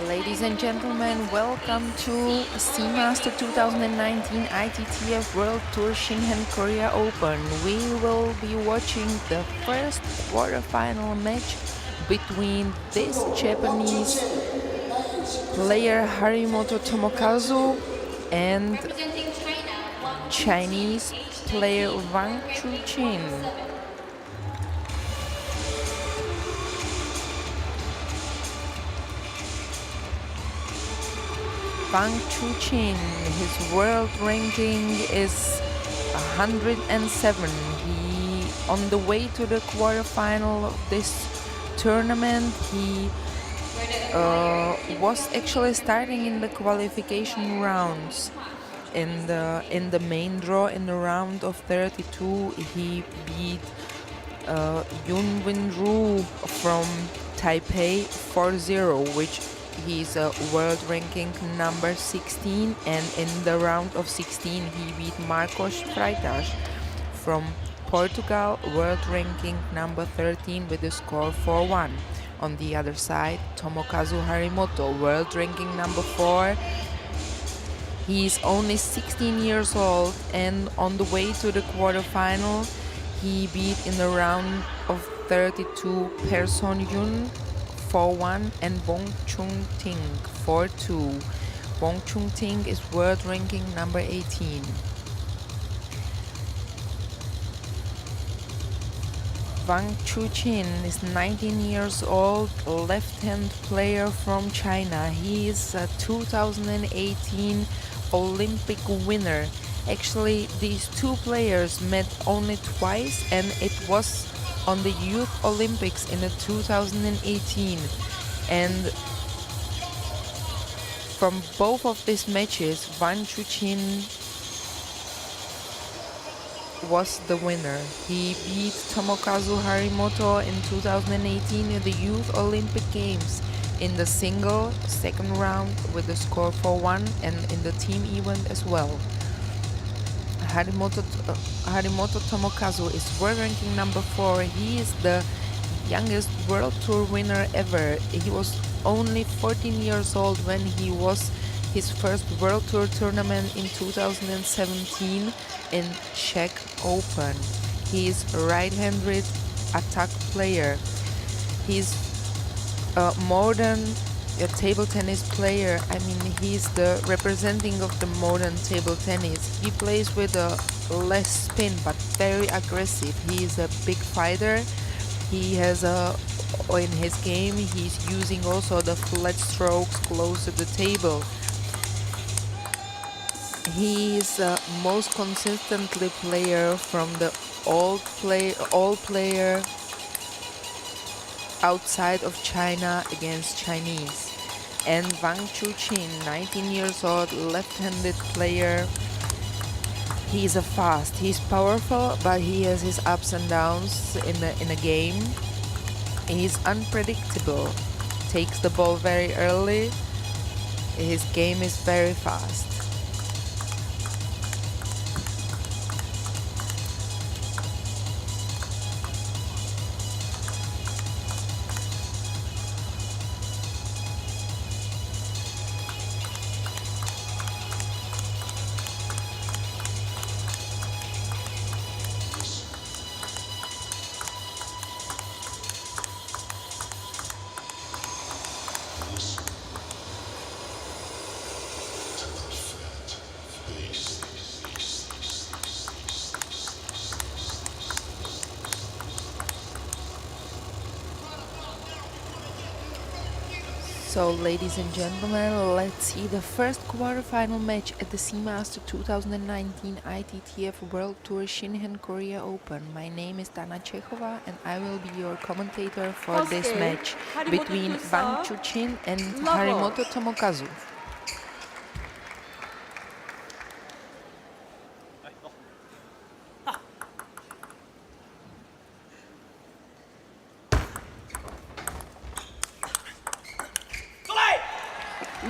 Ladies and gentlemen, welcome to Seamaster 2019 ITTF World Tour Shinhan Korea Open. We will be watching the first quarterfinal match between this Japanese player Harimoto Tomokazu and Chinese player Wang Chuqin. Wang Chuqin, his world ranking is 107. He, on the way to the quarterfinal of this tournament, he was actually starting in the qualification rounds. In the main draw, in the round of 32, he beat Yun Win Ru from Taipei 4-0, which he's a world ranking number 16, and in the round of 16 he beat Marcos Freitas from Portugal, world ranking number 13 with a score 4-1. On the other side, Tomokazu Harimoto, world ranking number 4. He's only 16 years old, and on the way to the quarterfinal he beat in the round of 32 Person Yun 4-1 and Wong Chung Ting 4-2. Wong Chung Ting is world ranking number 18. Wang Chuqin is 19 years old, left-hand player from China. He is a 2018 Olympic winner. Actually, these two players met only twice, and it was on the Youth Olympics in 2018, and from both of these matches, Wang Chuqin was the winner. He beat Tomokazu Harimoto in 2018 in the Youth Olympic Games in the single second round with the score 4-1, and in the team event as well. Harimoto Tomokazu is world ranking number 4. He is the youngest World Tour winner ever. He was only 14 years old when he was his first World Tour tournament in 2017 in Czech Open. He is a right-handed attack player. He's a modern table tennis player. I mean, he's the representing of the modern table tennis. He plays with a less spin but very aggressive. He is a big fighter. He has in his game he's using also the flat strokes close to the table. He is most consistently player from the all player outside of China against Chinese. And Wang Chuqin, 19 years old, left-handed player. He's fast, he's powerful, but he has his ups and downs in a game. He's unpredictable, takes the ball very early. His game is very fast. So, ladies and gentlemen, let's see the first quarterfinal match at the Seamaster 2019 ITTF World Tour Shinhan Korea Open. My name is Dana Cechova, and I will be your commentator for this match between Wang Chuqin and Harimoto Tomokazu.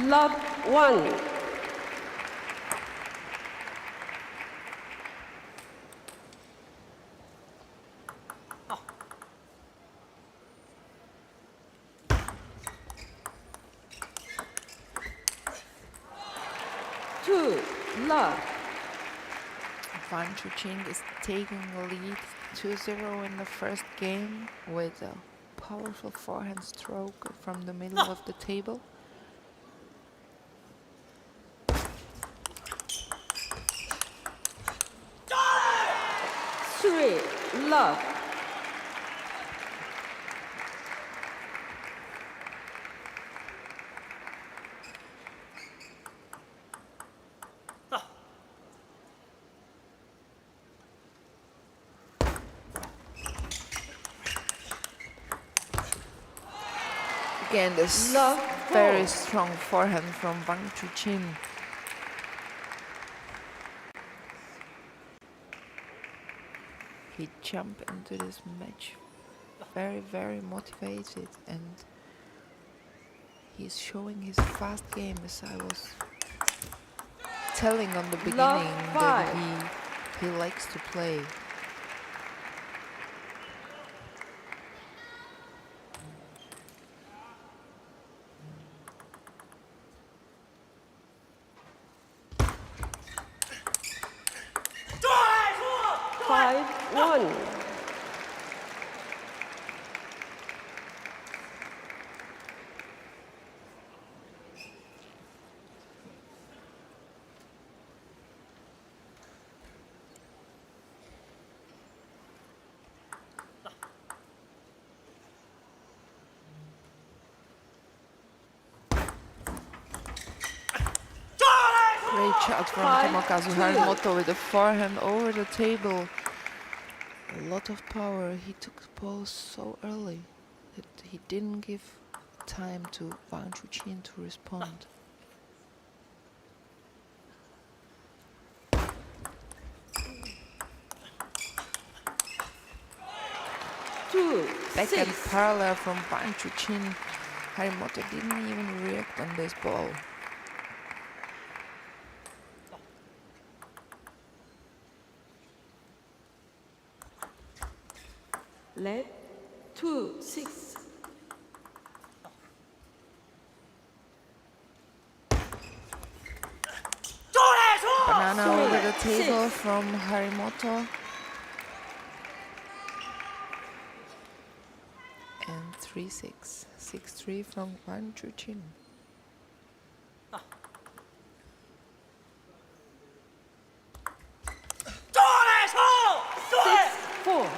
Love 1. 2 love. Wang Chuqin is taking the lead 2-0 in the first game with a powerful forehand stroke from the middle of the table. Three love. Again, this Love very four. strong forehand from Wang Chuqin. He jumped into this match very, very motivated, and he's showing his fast game, as I was telling on the beginning that he likes to play. Five, one. Great shot from Tomokazu Harimoto with the forehand over the table. A lot of power. He took the ball so early that he didn't give time to Wang Chuqin to respond. Backhand Six. parallel from Wang Chuqin. Harimoto didn't even react on this ball. Let 2, 6. Banana Sorry. over the table Six. from Harimoto. And 3-6. 6-3 from Wang Chuqin. 6-4.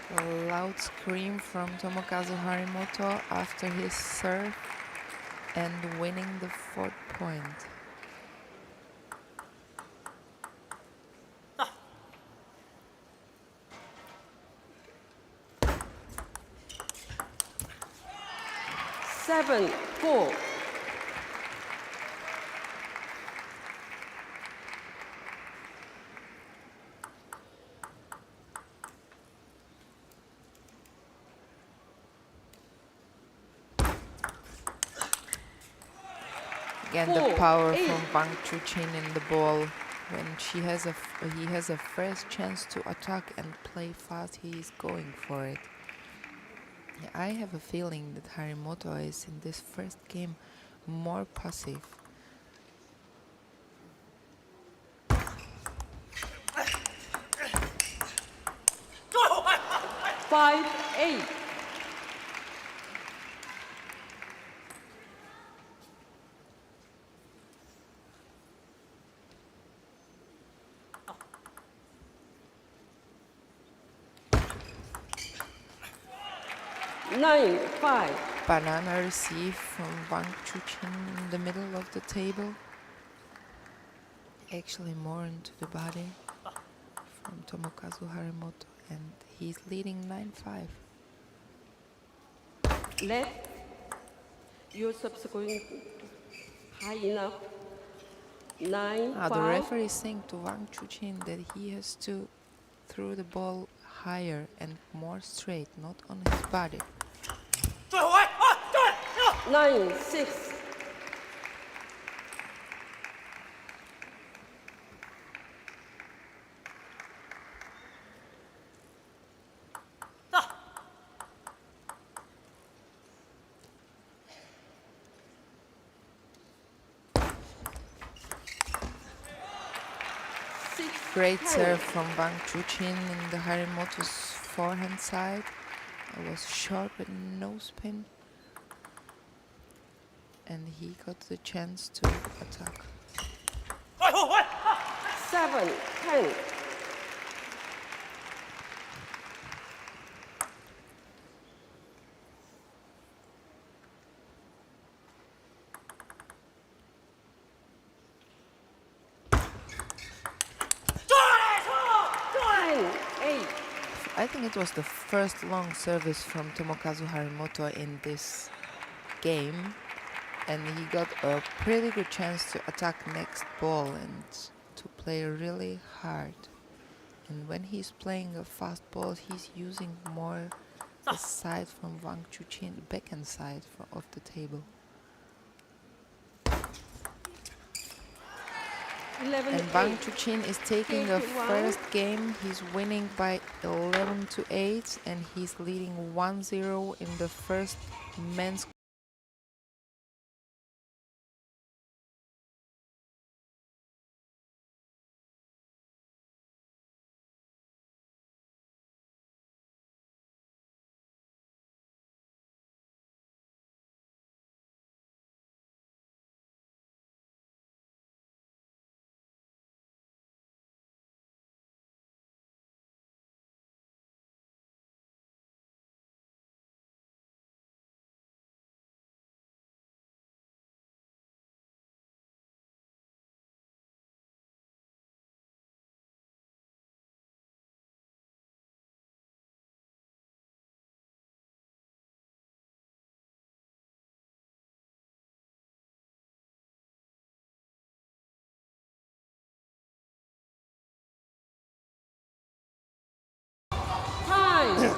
A loud scream from Tomokazu Harimoto after his serve and winning the 4th point. Seven, 4. Again, the power from Wang Chuqin in the ball. When he has a first chance to attack and play fast, he is going for it. Yeah, I have a feeling that Harimoto is in this first game more passive. Five, 8. Nine, 5. Banana receive from Wang Chuqin in the middle of the table. Actually more into the body from Tomokazu Harimoto, and he's leading 9-5. Left. Your subs going high enough. 9, The 5. referee is saying to Wang Chuqin that he has to throw the ball higher and more straight, not on his body. 9, 6. Great serve from Wang Chuqin in the Harimoto's forehand side. It was short with no spin. And he got the chance to attack. 7-10. I think it was the first long service from Tomokazu Harimoto in this game, and he got a pretty good chance to attack next ball and to play really hard. And when he's playing a fast ball, he's using more the side from Wang Chuqin, the backhand side of the table. 11-8. And Wang Chuqin is taking the first game. He's winning by 11-8, and he's leading 1-0 in the first men's. Time.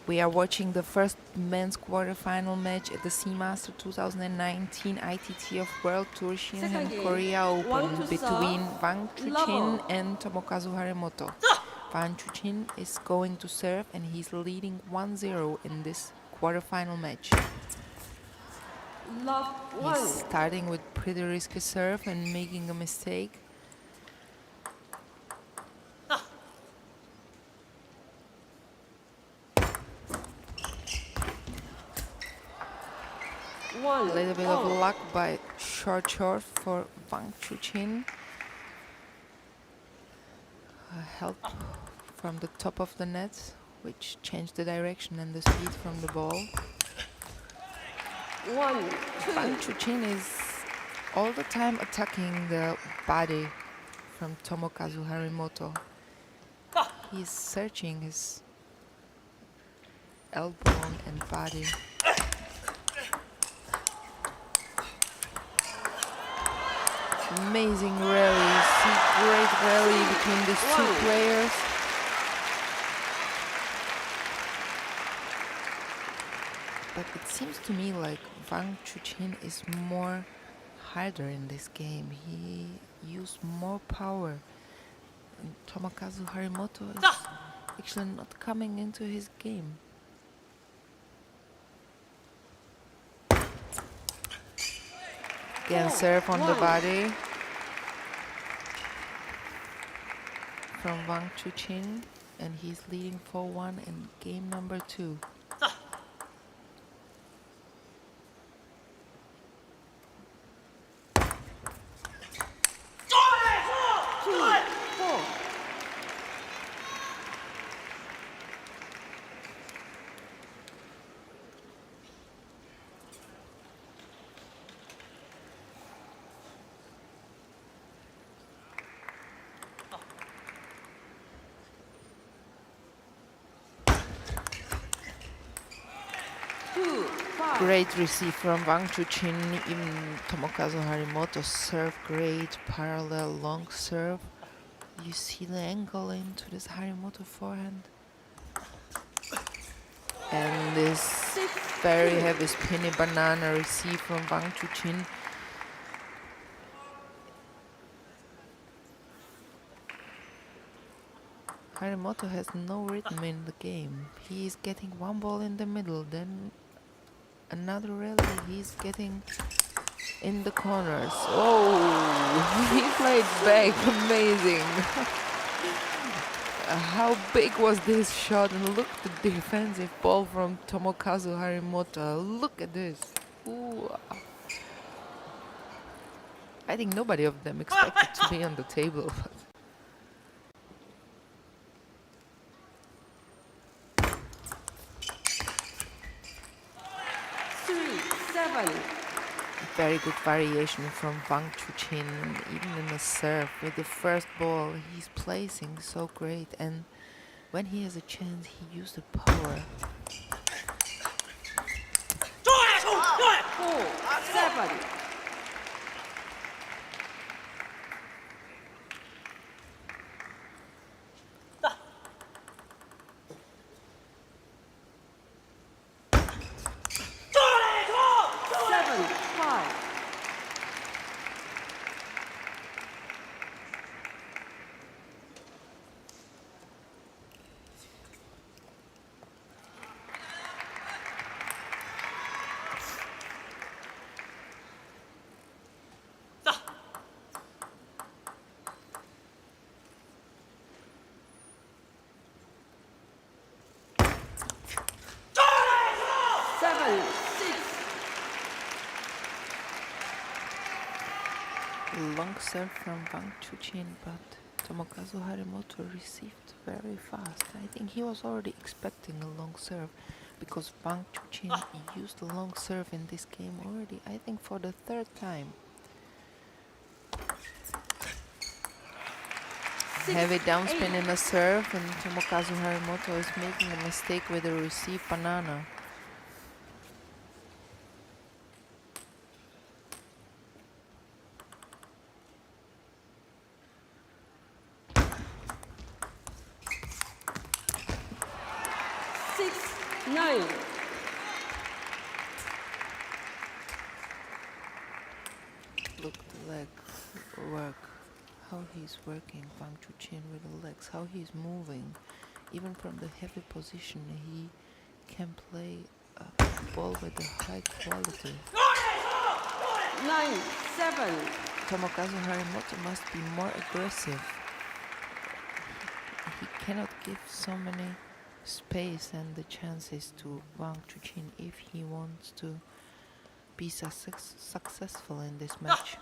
We are watching the first men's quarterfinal match at the Seamaster 2019 ITT of World Tour Shinhan Korea Open between Wang Chuqin and Tomokazu Harimoto. Wang Chuqin is going to serve, and he's leading 1-0 in this quarterfinal match. He's starting with pretty risky serve and making a mistake. A little bit of luck by short for Wang Chuqin. Help from the top of the net, which changed the direction and the speed from the ball. Wang Chuqin is all the time attacking the body from Tomokazu Harimoto. He's searching his elbow and body. Amazing rally, see great rally between these two players. But it seems to me like Wang Chuqin is more harder in this game. He used more power. And Tomokazu Harimoto is actually not coming into his game. Again, serve on the body from Wang Chuqin, and he's leading 4-1 in game number 2. Great receive from Wang Chuqin. Even Tomokazu Harimoto serve great, parallel long serve. You see the angle into this Harimoto forehand. And this very heavy spinny banana receive from Wang Chuqin. Harimoto has no rhythm in the game. He is getting one ball in the middle, then Another rally. He's getting in the corners. Oh, he played back. Amazing. How big was this shot? And look at the defensive ball from Tomokazu Harimoto. Look at this. Ooh. I think nobody of them expected to be on the table. 3-7. Very good variation from Wang Chuqin, even in the serve. With the first ball, he's placing so great, and when he has a chance, he uses the power. 4-7. Long serve from Wang Chuqin, but Tomokazu Harimoto received very fast. I think he was already expecting a long serve because Wang Chuqin used a long serve in this game already, I think for the third time. Heavy downspin in the serve, and Tomokazu Harimoto is making a mistake with the receive banana. Look, the leg work. How he's working, Wang Chuqin, with the legs. How he's moving. Even from the heavy position, he can play a ball with a high quality. 9-7. Tomokazu Harimoto must be more aggressive. He cannot give so many space and the chances to Wang Chuqin if he wants to be successful in this match.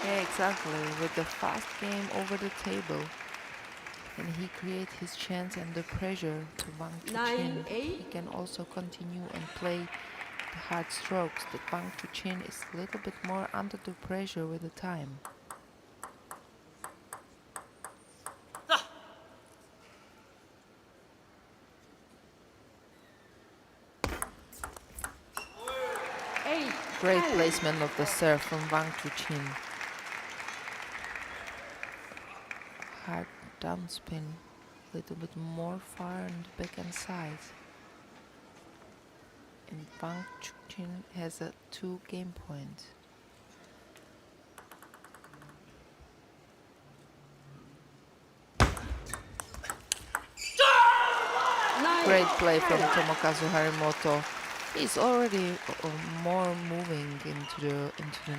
Yeah, exactly. With the fast game over the table, and he creates his chance and the pressure to Wang Chuqin. He can also continue and play the hard strokes. That Wang Chuqin is a little bit more under the pressure with the time. Great placement of the serve from Wang Chuqin. Hard downspin, a little bit more far on the backhand side. And Wang Chuqin has a 2 game point. Great play from Tomokazu Harimoto. He's already more moving into the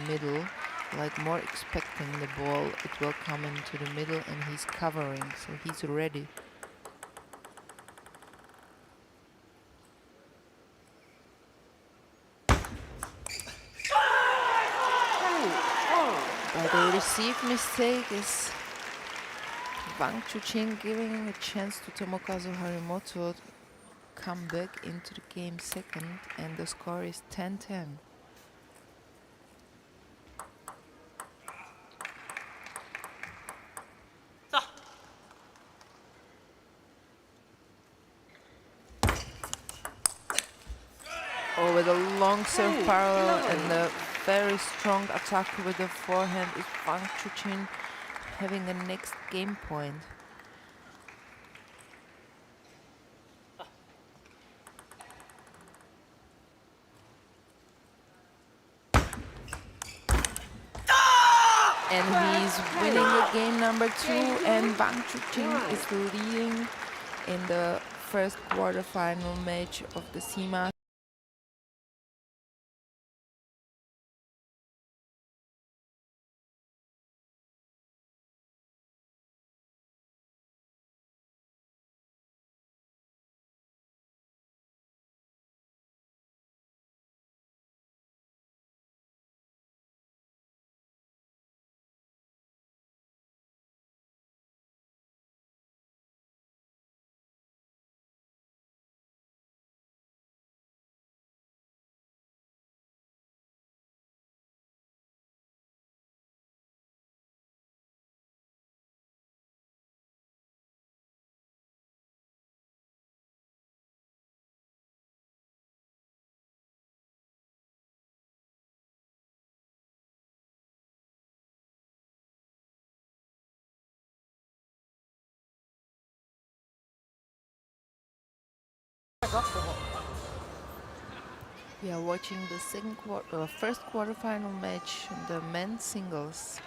middle, like more expecting the ball. It will come into the middle, and he's covering, so he's ready. But the receive mistake is Wang Chuqin giving a chance to Tomokazu Harimoto to come back into the game second, and the score is 10-10. Oh, with a long serve parallel and a very strong attack with the forehand is Wang Chuqin having the next game point. And he's winning the game number 2, and Wang Chuqin is leading in the first quarterfinal match of the CMA. We are watching the first quarterfinal match, the men's singles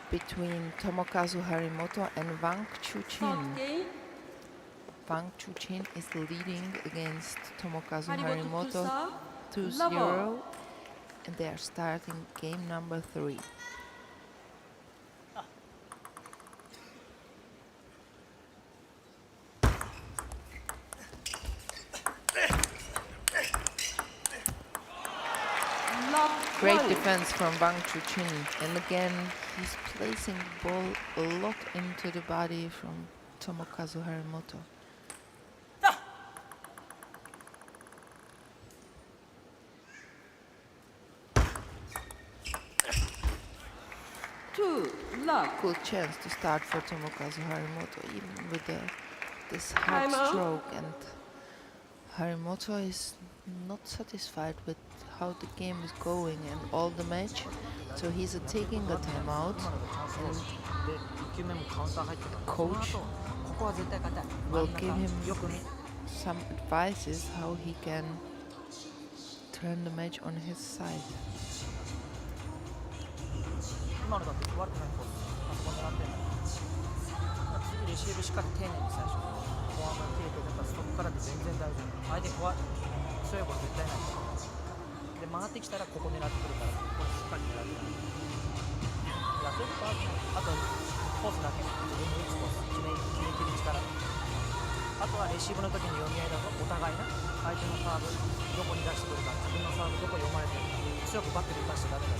between Tomokazu Harimoto and Wang Chuqin. Wang Chuqin is leading against Tomokazu Harimoto 2-0, and they are starting game number 3. Great defense from Wang Chuqin, and again he's placing the ball a lot into the body from Tomokazu Harimoto. Good chance to start for Tomokazu Harimoto, even with this hard stroke, and Harimoto is not satisfied with how the game is going and all the match, so he's taking a timeout, and the coach will give him some advices how he can turn the match on his side. 今のだって悪くないコース、あそこ狙ってんだから次レシーブしっかり丁寧に最初フォアが切れてるからストップからで全然大丈夫。相手怖い強いこと絶対ないで回ってきたらここ狙ってくるからこれしっかり狙ってやってるかあとコースだけ自分に打つコース決めきる力あとはレシーブの時に読み合いだとお互いな相手のサーブどこに出してくるか自分のサーブどこ読まれてるか強くバッテリー打たしてダメだよ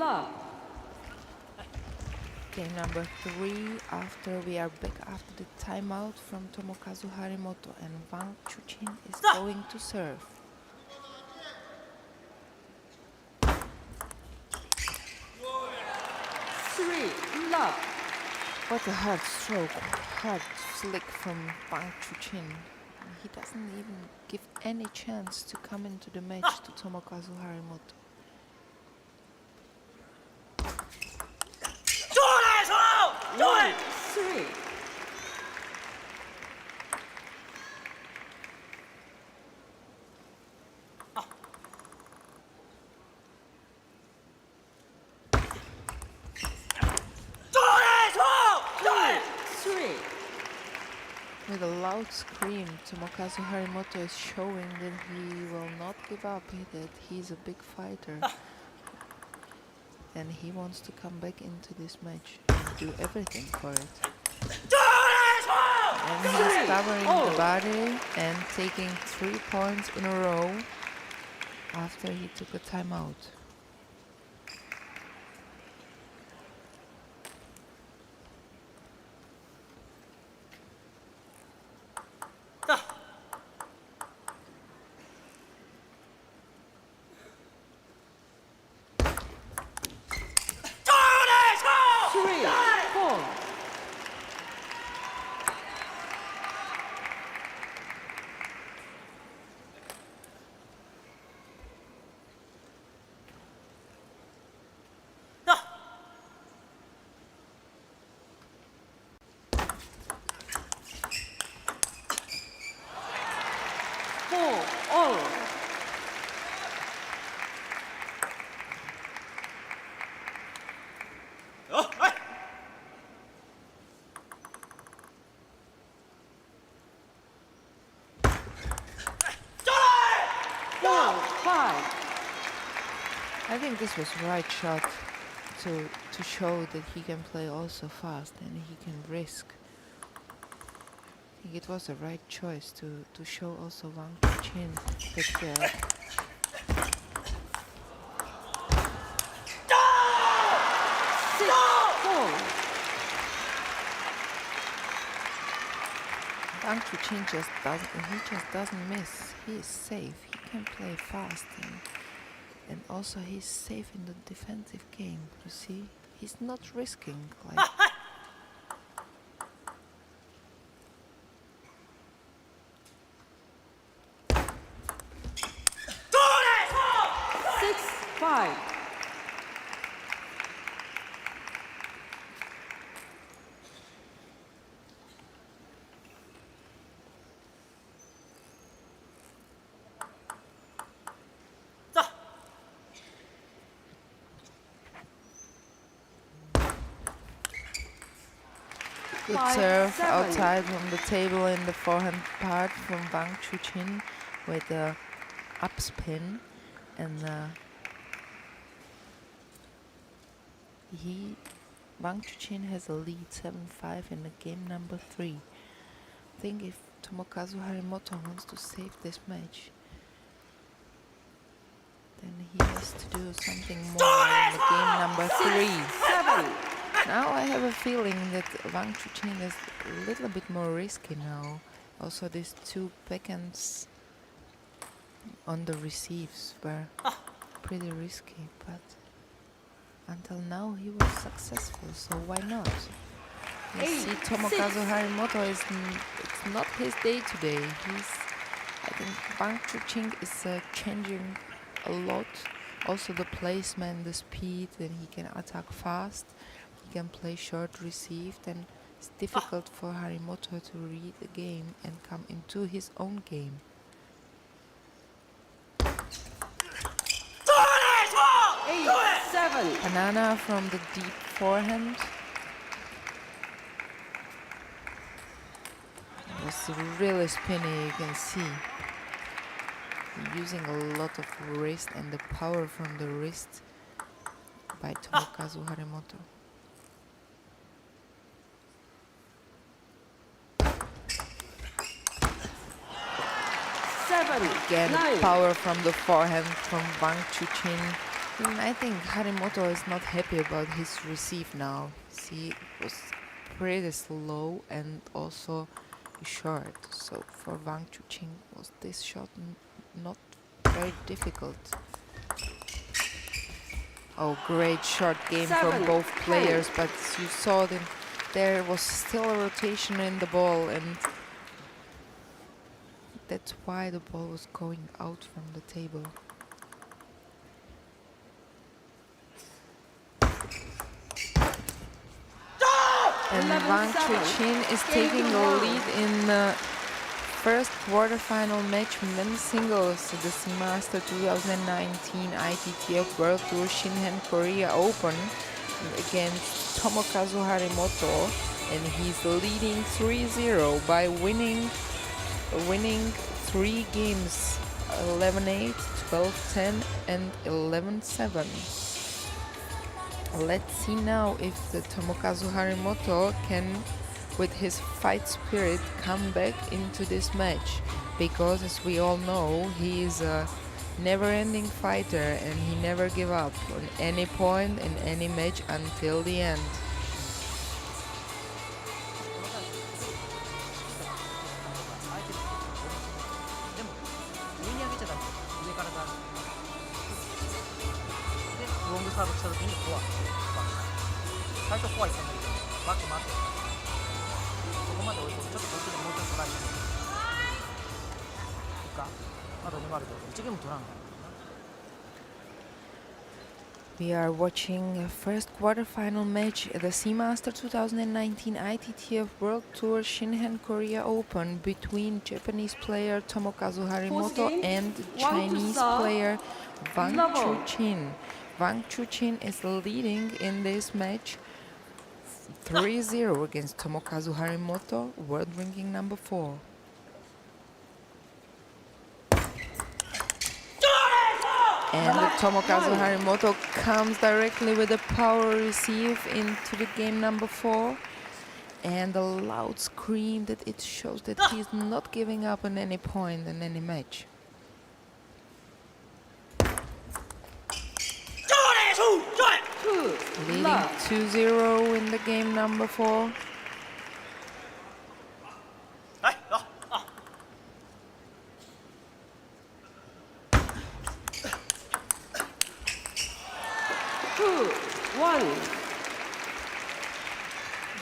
Love. Game number 3 after we are back after the timeout from Tomokazu Harimoto, and Wang Chuqin is going to serve. Love. What a hard stroke, hard flick from Wang Chuqin. He doesn't even give any chance to come into the match to Tomokazu Harimoto. With a loud scream, Tomokazu Harimoto is showing that he will not give up, that he's a big fighter. And he wants to come back into this match and do everything for it. And he's covering the body and taking 3 points in a row after he took a timeout. I think this was the right shot to show that he can play also fast and he can risk. I think it was the right choice to show also Wang Chuqin that Wang Chuqin just doesn't miss. He is safe. He can play fast and also he's safe in the defensive game. You see, he's not risking like. 6-5. Good serve outside from the table in the forehand part from Wang Chuqin with the upspin, and Wang Chuqin has a lead 7-5 in the game number 3. I think if Tomokazu Harimoto wants to save this match, then he has to do something more in the game number 3. Now I have a feeling that Wang Chuqin is a little bit more risky now. Also these two backhands on the receives were pretty risky, but until now he was successful, so why not? You see, Tomokazu Harimoto it's not his day today. I think Wang Chuqin is changing a lot. Also the placement, the speed, and he can attack fast. He can play short received, and it's difficult for Harimoto to read the game and come into his own game. Banana from the deep forehand. It was really spinny, you can see. Using a lot of wrist and the power from the wrist by Tomokazu Harimoto. Again, power from the forehand from Wang Chuqin. And I think Harimoto is not happy about his receive now. See, it was pretty slow and also short. So for Wang Chuqin was this shot not very difficult. Oh, great short game from both players, but you saw that there was still a rotation in the ball, and that's why the ball was going out from the table. And Wang Chuqin is taking the lead in the first quarterfinal match men's singles, the Seamaster 2019 ITTF World Tour Shinhan Korea Open against Tomokazu Harimoto, and he's leading 3-0 by winning 3 games, 11-8, 12-10 and 11-7. Let's see now if the Tomokazu Harimoto can, with his fight spirit, come back into this match, because as we all know, he is a never-ending fighter and he never give up on any point in any match until the end. We are watching a first quarterfinal match at the Seamaster 2019 ITTF World Tour Shinhan Korea Open between Japanese player Tomokazu Harimoto and Chinese player Wang Chuqin. Wang Chuqin is leading in this match 3-0 against Tomokazu Harimoto, world ranking number 4. And Tomokazu Harimoto comes directly with a power receive into the game number 4. And a loud scream that it shows that he's not giving up on any point in any match. Leading 2-0 in the game number 4.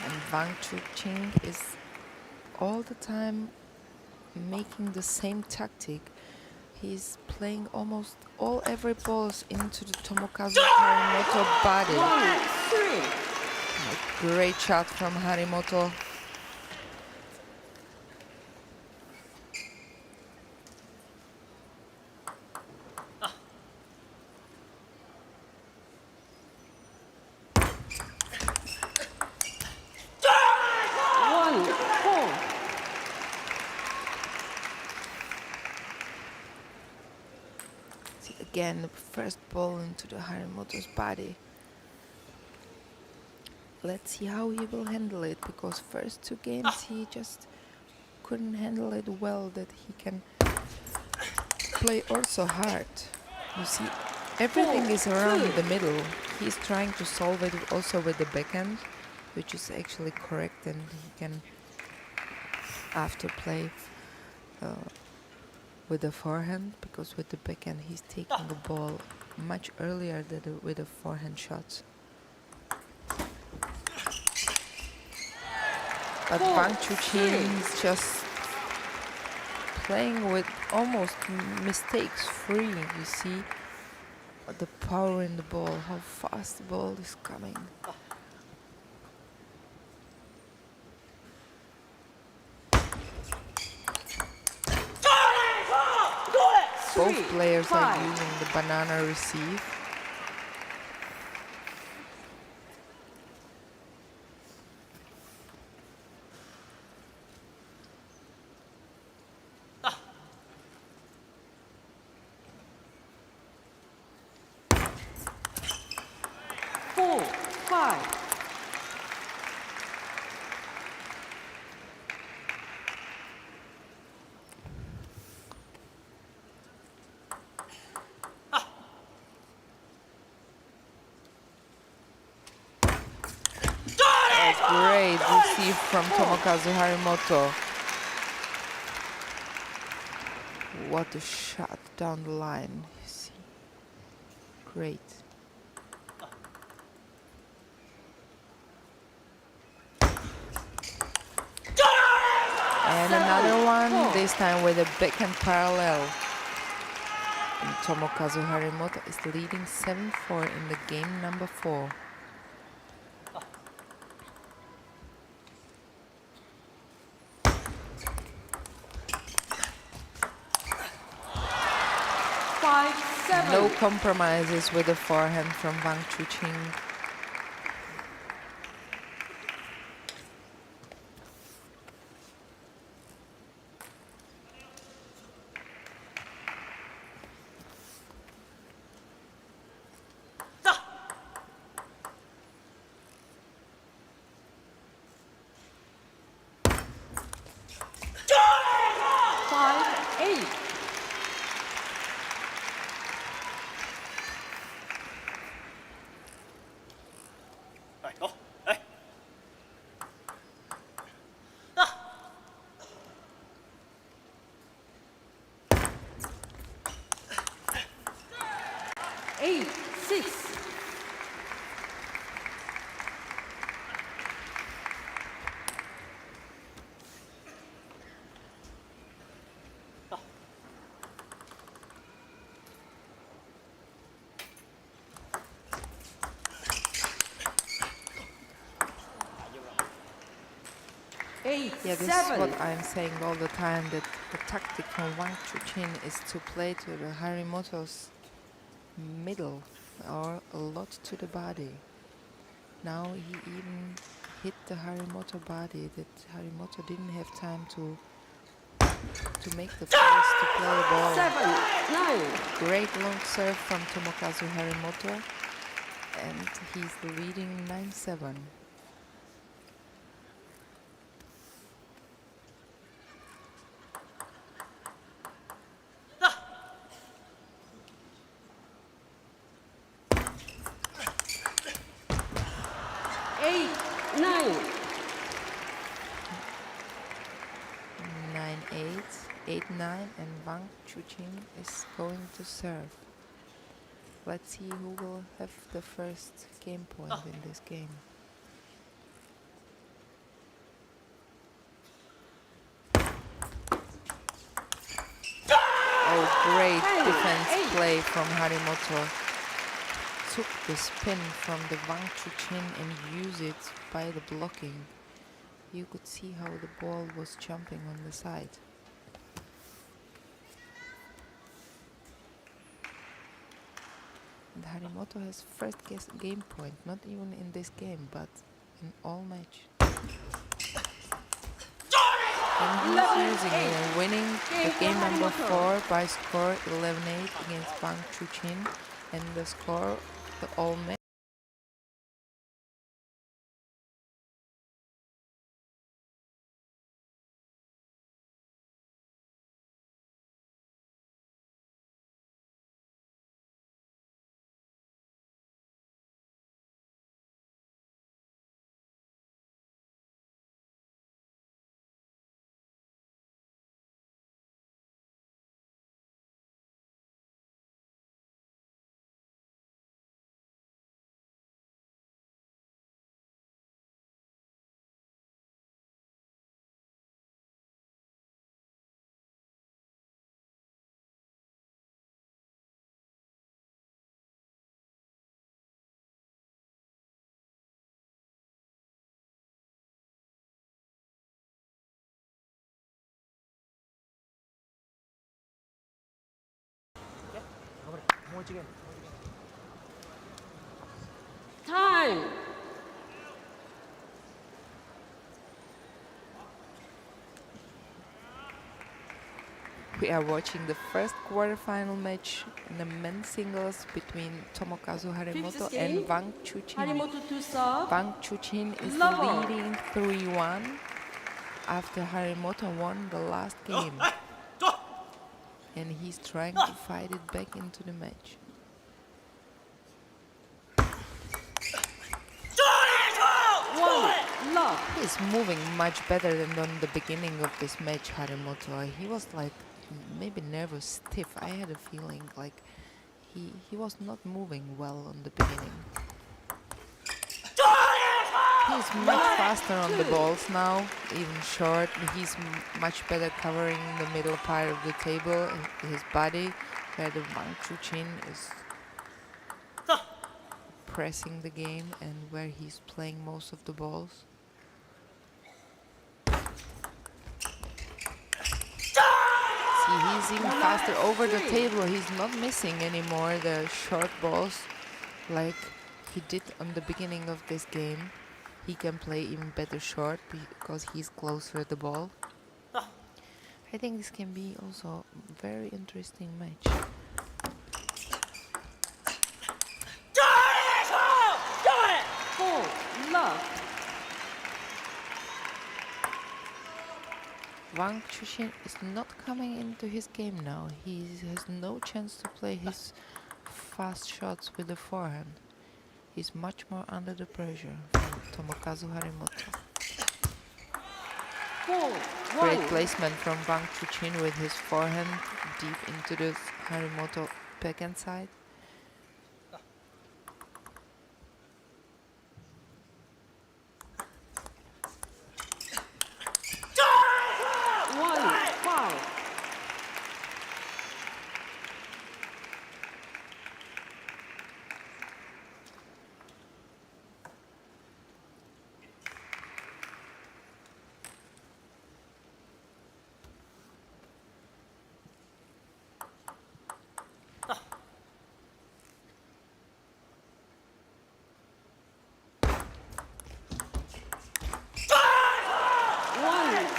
And Wang Chuqing is all the time making the same tactic. He's playing almost every balls into the Tomokazu Harimoto body. A great shot from Harimoto. Again, the first ball into the Harimoto's body. Let's see how he will handle it, because first 2 games he just couldn't handle it well, that he can play also hard. You see, everything is around the middle. He's trying to solve it also with the backhand, which is actually correct, and he can after play with the forehand, because with the backhand he's taking the ball much earlier than with the forehand shots. But Wang Chuqing is just playing with almost mistakes free. You see the power in the ball, how fast the ball is coming. Both players are using the banana receive. Great receive from Tomokazu Harimoto. What a shot down the line. You see. Great. And another one, this time with a backhand parallel. And Tomokazu Harimoto is leading 7-4 in the game number 4. No compromises with the forehand from Wang Chuqing. Yeah, this is what I'm saying all the time, that the tactic from Wang Chuqing is to play to the Harimoto's middle or a lot to the body. Now he even hit the Harimoto body, that Harimoto didn't have time to to make the place to play the ball. 7-9. Great long serve from Tomokazu Harimoto, and he's leading 9-7. Eight, 9. 9-8, 8-9, and Wang Chuqin is going to serve. Let's see who will have the first game point in this game. Oh, great defense play from Harimoto. Took the spin from the Wang Chuqin and used it by the blocking. You could see how the ball was jumping on the side. And Harimoto has first game point, not even in this game, but in all match. And he's using it and winning the game number 4 by score 11-8 against Wang Chuqin, and the score, the all match. Time. We are watching the first quarterfinal match in the men's singles between Tomokazu Harimoto Fifth game. and Wang Chuqin. Harimoto to serve. Wang Chuqin is Love. leading 3-1 after Harimoto won the last game. And he's trying to fight it back into the match. Love. He's moving much better than on the beginning of this match, Harimoto. He was like maybe nervous, stiff. I had a feeling like he was not moving well on the beginning. He's much faster on the balls now, even short. He's much better covering the middle part of the table, his body, where the Wang Chuqin is pressing the game and where he's playing most of the balls. See, he's even faster over the table. He's not missing anymore the short balls like he did on the beginning of this game. He can play even better short because he's closer to the ball. I think this can be also a very interesting match. Love. Wang Chuqin is not coming into his game now. He has no chance to play his fast shots with the forehand. He's much more under the pressure from Tomokazu Harimoto. Great placement from Wang Chuqin with his forehand deep into the Harimoto backhand side.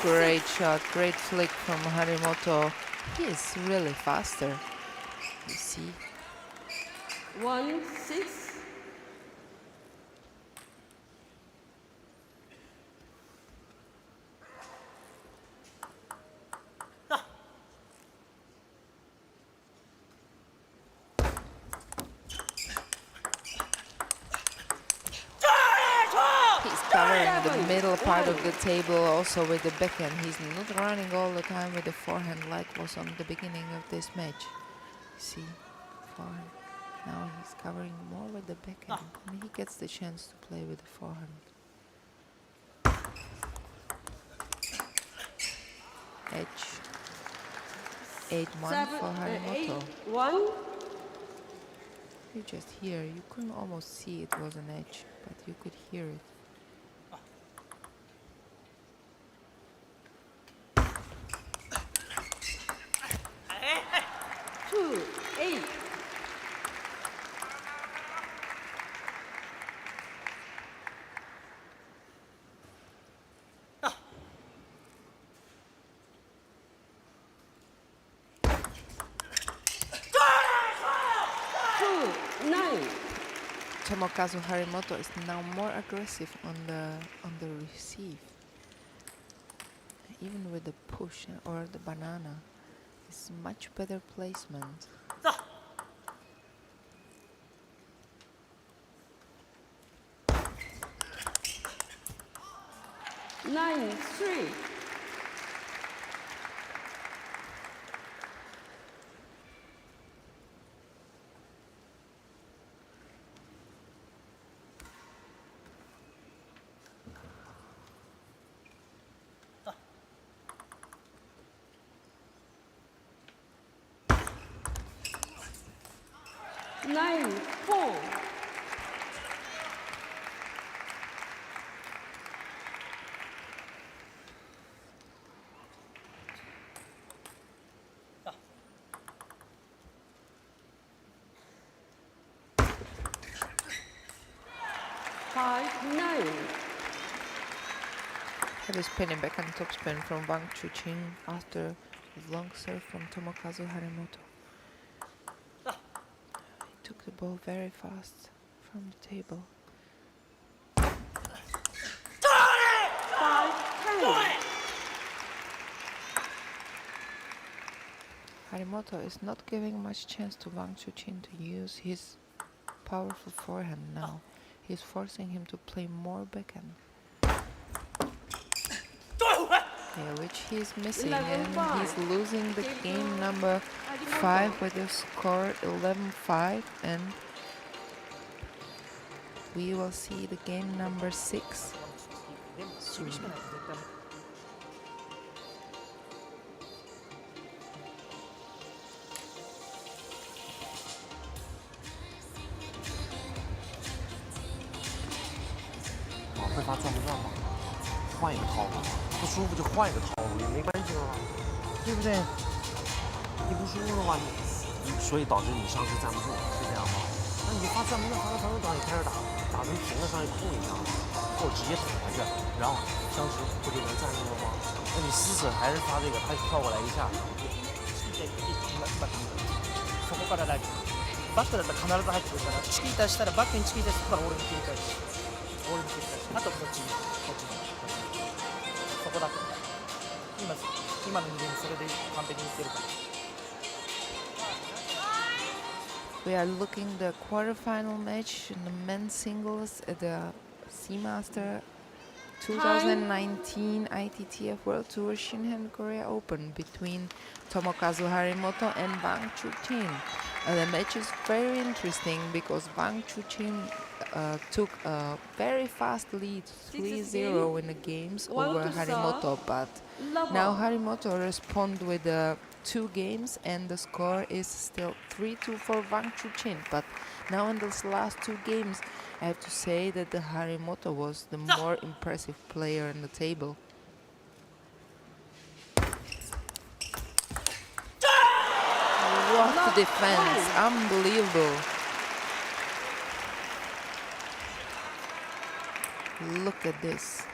Great shot, great flick from Harimoto. He is really faster. You see? 1-6. Covering the middle part of the table also with the backhand. He's not running all the time with the forehand like was on the beginning of this match. See, forehand. Now he's covering more with the backhand and he gets the chance to play with the forehand. Edge. 8-1 for Harimoto. 8-1. You just hear, you couldn't almost see it was an edge, but you could hear it. 2-8. Tomokazu Harimoto is now more aggressive on the receive. Even with the push or the banana, it's much better placement. Nine, 3. Nine, 4. Five, 9. Heavy spinning backhand topspin from Wang Chuqin after a long serve from Tomokazu Harimoto. He took the ball very fast from the table. 5-10. Harimoto is not giving much chance to Wang Chuqin to use his powerful forehand now. He's forcing him to play more backhand. Yeah, which he's missing, and he's losing the game number 5 with the score 11-5, and we will see the game number 6 soon. Oh, 会发转不转吗？换一个套路，不舒服就换一个套路也没关系了嘛，对不对？你不舒服的话，所以导致你上肢站不住，是这样吗？那你发转不转，发到传统档，你开始打成平了上去空一样，或者直接躺下去，然后相持不就能站住了吗？那你死死还是发这个，他跳过来一下。そこからラリー。バックだったら必ず入ってくるから、チキータしたらバックにチキータしてからオールに切り替える。オールに切り替える。あとこっちに、こっちに。そこだと。今の人間それで完璧にいってるから。We are looking the quarterfinal match in the men's singles at the Seamaster 2019 ITTF World Tour Shinhan Korea Open between Tomokazu Harimoto and Wang Chuqin. The match is very interesting because Wang Chuqin took a very fast lead 3-0 in the games over Harimoto, but now Harimoto responded with 2 games and the score is still 3-2 for Wang Chuqin. But now in those last 2 games, I have to say that the Harimoto was the more impressive player on the table. What defense! Unbelievable! Look at this.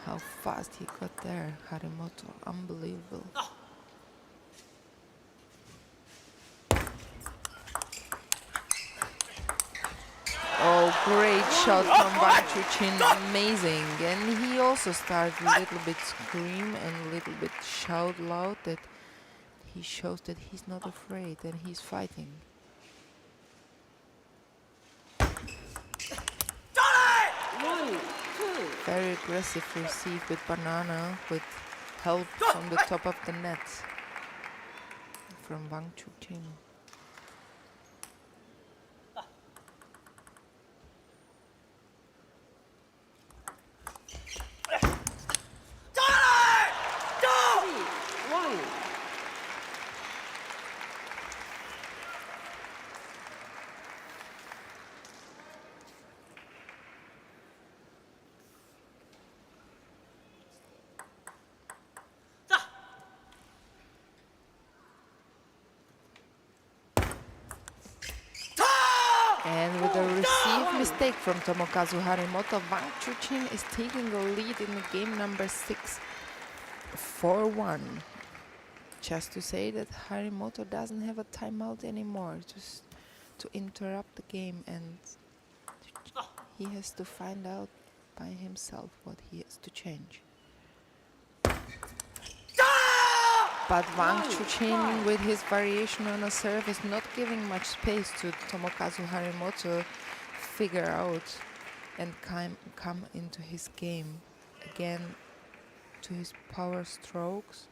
How fast he got there, Harimoto, unbelievable. Oh, great shot from Wang Chuqin, amazing. And he also started a little bit scream and a little bit shout loud that he shows that he's not afraid and he's fighting. Very aggressive receive with banana with help from the top of the net from Wang Chuqin. And with a receive mistake from Tomokazu Harimoto, Wang Chuqin is taking the lead in the game number 6, 4-1. Just to say that Harimoto doesn't have a timeout anymore, just to interrupt the game, and he has to find out by himself what he has to change. But Wang Chuqin, with his variation on a serve, is not giving much space to Tomokazu Harimoto figure out and come into his game again, to his power strokes.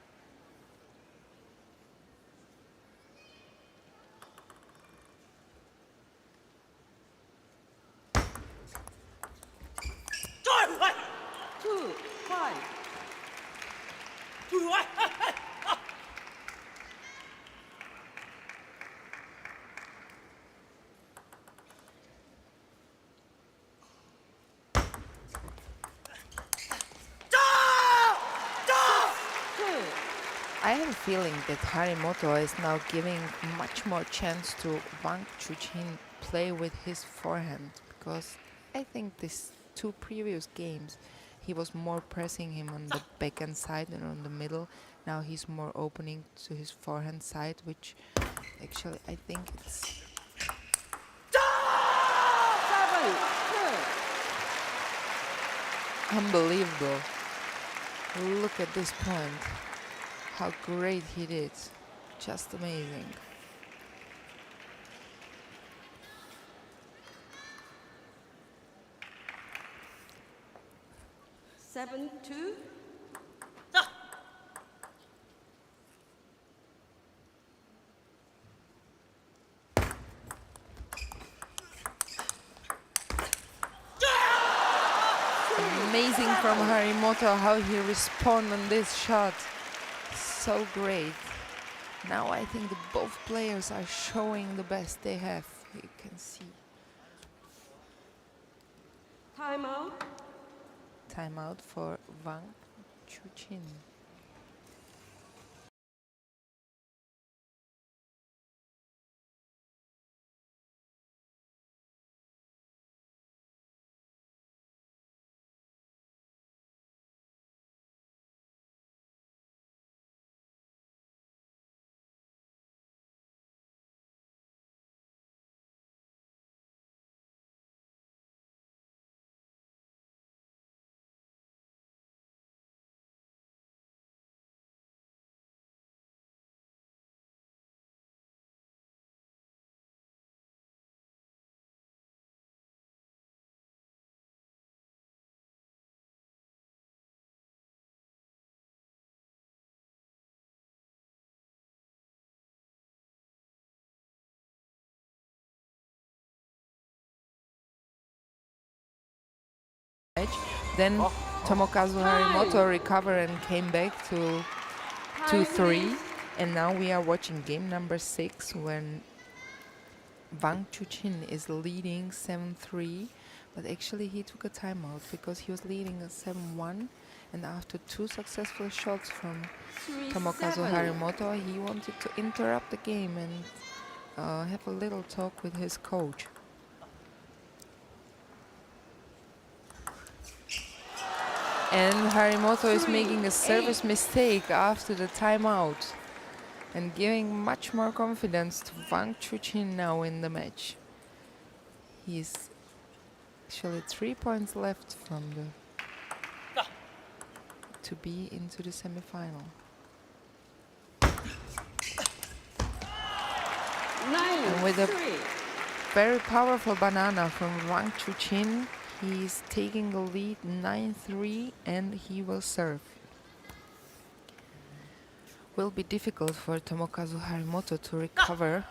I have a feeling that Harimoto is now giving much more chance to Wang Chuqin play with his forehand, because I think these 2 previous games he was more pressing him on the backhand side and on the middle. Now he's more opening to his forehand side, which actually I think it's unbelievable. Look at this point. How great he did. Just amazing. Seven, two. Amazing from Harimoto how he responded on this shot. So great. Now I think that both players are showing the best they have. You can see. Timeout. Timeout for Wang Chuqin. Then Tomokazu Harimoto recovered and came back to 2-3. And now we are watching game number 6 when Wang Chuqin is leading 7-3. But actually he took a timeout because he was leading a 7-1. And after 2 successful shots from Tomokazu Harimoto, he wanted to interrupt the game and have a little talk with his coach. And Harimoto is making a service mistake after the timeout and giving much more confidence to Wang Chuqin now in the match. He's actually 3 points left from to be into the semi-final. 9-3. With a very powerful banana from Wang Chuqin, he's taking the lead 9-3 and he will serve. Will be difficult for Tomokazu Harimoto to recover,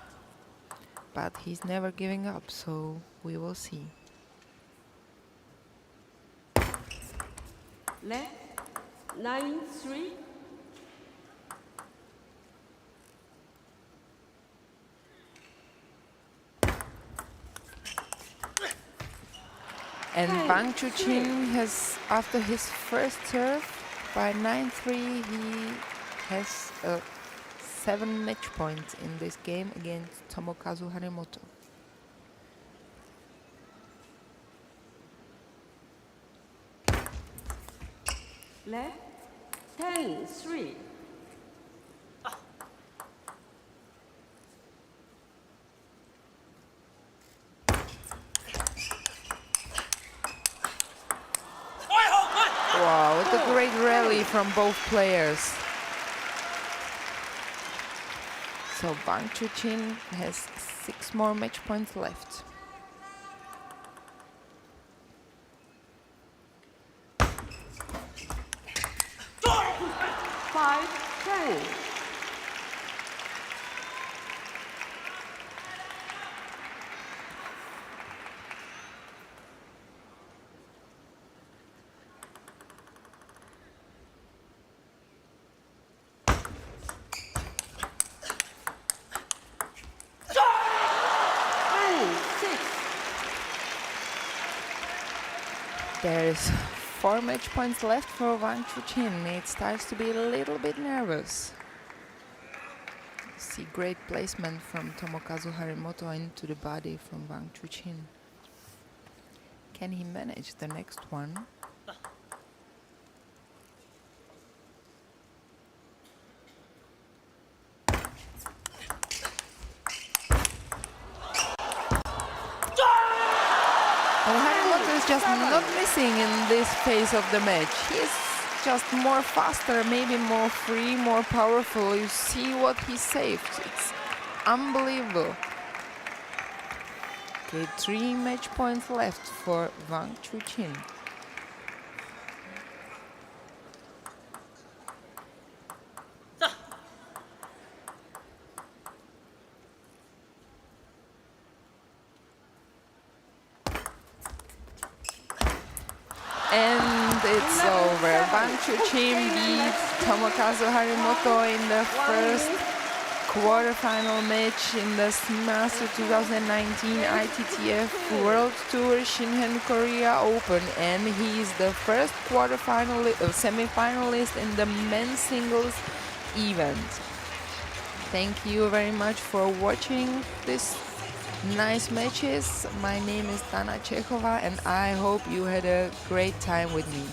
but he's never giving up, so we will see. Left. 9-3. And Wang Chuqin has, after his first serve by 9-3, he has 7 match points in this game against Tomokazu Harimoto. Left. 10-3. Wow, what a great rally from both players. So Wang Chuqin has 6 more match points left. Five, 10. There's 4 match points left for Wang Chuqin. It starts to be a little bit nervous. See great placement from Tomokazu Harimoto into the body from Wang Chuqin. Can he manage the next one? Well, Harimoto is just not missing in this phase of the match. He's just more faster, maybe more free, more powerful. You see what he saved. It's unbelievable. Okay, 3 match points left for Wang Chuqin. And it's over. Wang Chuqin beat Tomokazu Harimoto in the first quarterfinal match in the Master 2019 ITTF World Tour Shinhan Korea Open, and he is the first semi-finalist in the men's singles event. Thank you very much for watching this nice matches. My name is Cechova and I hope you had a great time with me.